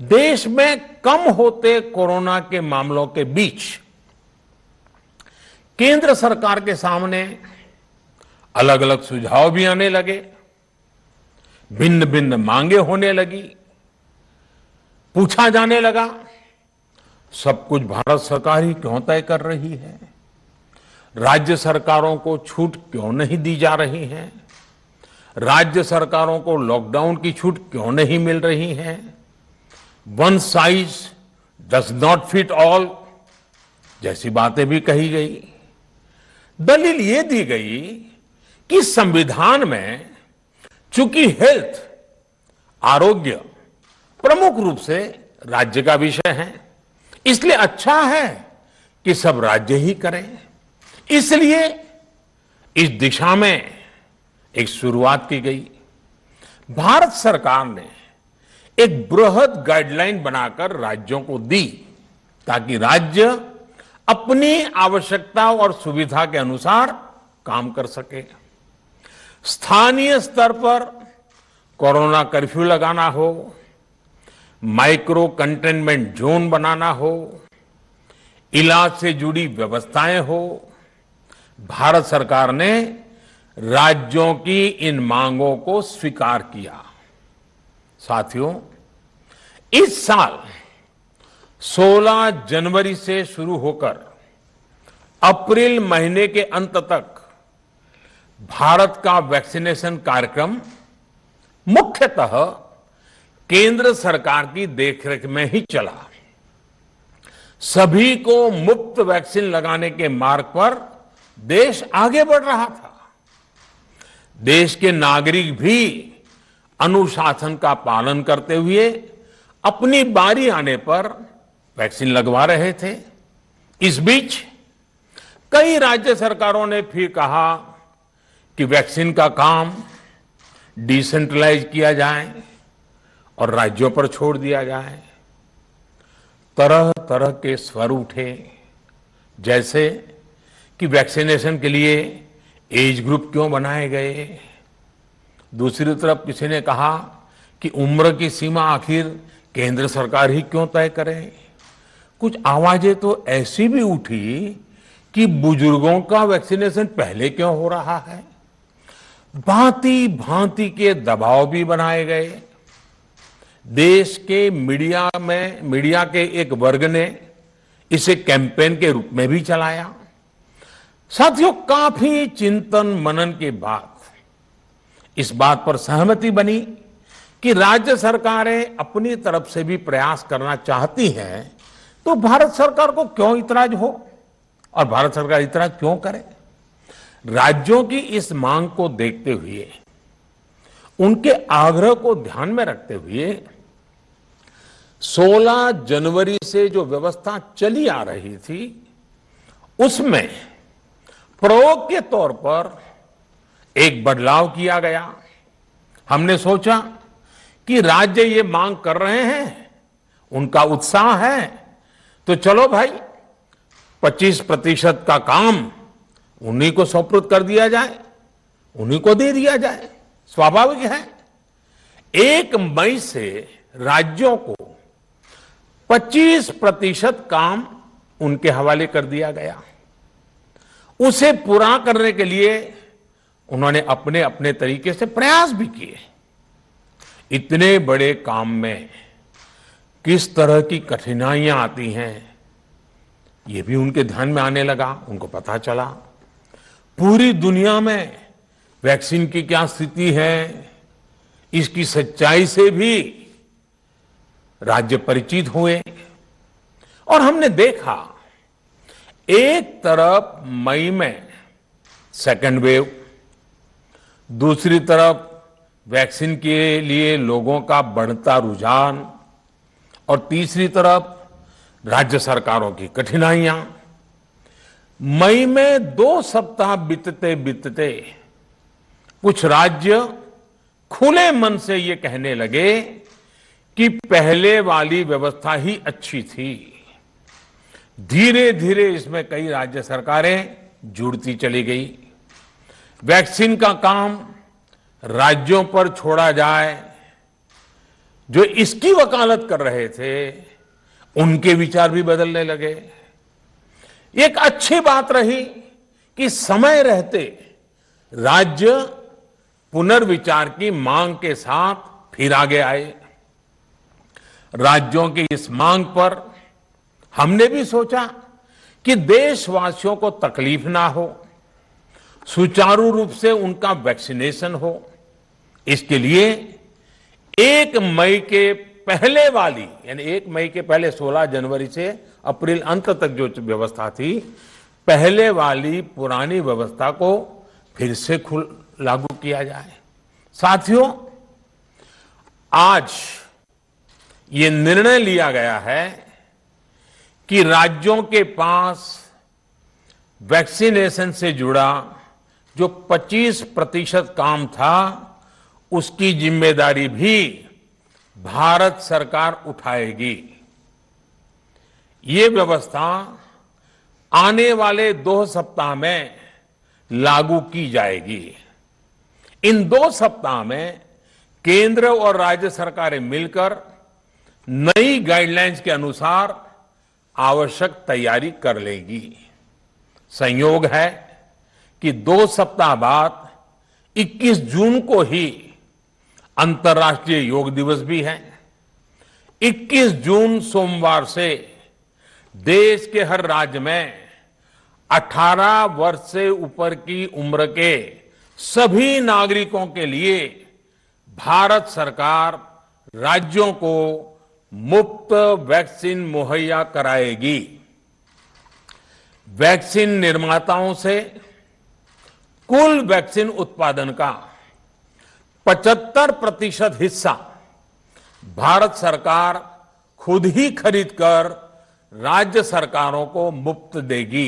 देश में कम होते कोरोना के मामलों के बीच केंद्र सरकार के सामने अलग अलग सुझाव भी आने लगे, भिन्न भिन्न मांगे होने लगी, पूछा जाने लगा सब कुछ भारत सरकार ही क्यों तय कर रही है, राज्य सरकारों को छूट क्यों नहीं दी जा रही है, राज्य सरकारों को लॉकडाउन की छूट क्यों नहीं मिल रही है, one size does not fit all जैसी बातें भी कही गई। दलील ये दी गई कि संविधान में चूंकि हेल्थ आरोग्य प्रमुख रूप से राज्य का विषय है, इसलिए अच्छा है कि सब राज्य ही करें। इसलिए इस दिशा में एक शुरुआत की गई। भारत सरकार ने एक बृहद गाइडलाइन बनाकर राज्यों को दी ताकि राज्य अपनी आवश्यकता और सुविधा के अनुसार काम कर सके। स्थानीय स्तर पर कोरोना कर्फ्यू लगाना हो, माइक्रो कंटेनमेंट जोन बनाना हो, इलाज से जुड़ी व्यवस्थाएं हो, भारत सरकार ने राज्यों की इन मांगों को स्वीकार किया। साथियों, इस साल 16 जनवरी से शुरू होकर अप्रैल महीने के अंत तक भारत का वैक्सीनेशन कार्यक्रम मुख्यतः केंद्र सरकार की देखरेख में ही चला। सभी को मुफ्त वैक्सीन लगाने के मार्ग पर देश आगे बढ़ रहा था। देश के नागरिक भी अनुशासन का पालन करते हुए अपनी बारी आने पर वैक्सीन लगवा रहे थे। इस बीच कई राज्य सरकारों ने फिर कहा कि वैक्सीन का काम डिसेंट्रलाइज किया जाए और राज्यों पर छोड़ दिया जाए। तरह तरह के स्वर उठे, जैसे कि वैक्सीनेशन के लिए एज ग्रुप क्यों बनाए गए। दूसरी तरफ किसी ने कहा कि उम्र की सीमा आखिर केंद्र सरकार ही क्यों तय करे। कुछ आवाजें तो ऐसी भी उठी कि बुजुर्गों का वैक्सीनेशन पहले क्यों हो रहा है। भांति भांति के दबाव भी बनाए गए। देश के मीडिया के एक वर्ग ने इसे कैंपेन के रूप में भी चलाया। साथियों, काफी चिंतन मनन के बाद इस बात पर सहमति बनी कि राज्य सरकारें अपनी तरफ से भी प्रयास करना चाहती हैं, तो भारत सरकार को क्यों इतराज हो और भारत सरकार इतराज क्यों करे। राज्यों की इस मांग को देखते हुए, उनके आग्रह को ध्यान में रखते हुए 16 जनवरी से जो व्यवस्था चली आ रही थी, उसमें प्रयोग के तौर पर एक बदलाव किया गया। हमने सोचा कि राज्य ये मांग कर रहे हैं, उनका उत्साह है, तो चलो भाई 25% का काम उन्हीं को सुपुर्द कर दिया जाए, उन्हीं को दे दिया जाए। स्वाभाविक है 1 मई से राज्यों को 25% काम उनके हवाले कर दिया गया। उसे पूरा करने के लिए उन्होंने अपने अपने तरीके से प्रयास भी किए। इतने बड़े काम में किस तरह की कठिनाइयां आती हैं, ये भी उनके ध्यान में आने लगा। उनको पता चला पूरी दुनिया में वैक्सीन की क्या स्थिति है, इसकी सच्चाई से भी राज्य परिचित हुए। और हमने देखा, एक तरफ मई में सेकेंड वेव, दूसरी तरफ वैक्सीन के लिए लोगों का बढ़ता रुझान, और तीसरी तरफ राज्य सरकारों की कठिनाइयां। मई में 2 सप्ताह बीतते बीतते कुछ राज्य खुले मन से ये कहने लगे कि पहले वाली व्यवस्था ही अच्छी थी। धीरे धीरे इसमें कई राज्य सरकारें जुड़ती चली गई। वैक्सीन का काम राज्यों पर छोड़ा जाए, जो इसकी वकालत कर रहे थे उनके विचार भी बदलने लगे। एक अच्छी बात रही कि समय रहते राज्य पुनर्विचार की मांग के साथ फिर आगे आए। राज्यों की इस मांग पर हमने भी सोचा कि देशवासियों को तकलीफ ना हो, सुचारू रूप से उनका वैक्सीनेशन हो। इसके लिए 1 मई के पहले वाली, यानी 1 मई के पहले 16 जनवरी से अप्रैल अंत तक जो व्यवस्था थी, पहले वाली पुरानी व्यवस्था को फिर से लागू किया जाए। साथियों, आज ये निर्णय लिया गया है कि राज्यों के पास वैक्सीनेशन से जुड़ा जो 25% काम था, उसकी जिम्मेदारी भी भारत सरकार उठाएगी। ये व्यवस्था आने वाले 2 सप्ताह में लागू की जाएगी। इन 2 सप्ताह में केंद्र और राज्य सरकारें मिलकर नई गाइडलाइंस के अनुसार आवश्यक तैयारी कर लेगी। संयोग है कि 2 सप्ताह बाद 21 जून को ही अंतर्राष्ट्रीय योग दिवस भी है। 21 जून सोमवार से देश के हर राज्य में 18 वर्ष से ऊपर की उम्र के सभी नागरिकों के लिए भारत सरकार राज्यों को मुफ्त वैक्सीन मुहैया कराएगी। वैक्सीन निर्माताओं से कुल वैक्सीन उत्पादन का 75% हिस्सा भारत सरकार खुद ही खरीद कर राज्य सरकारों को मुफ्त देगी।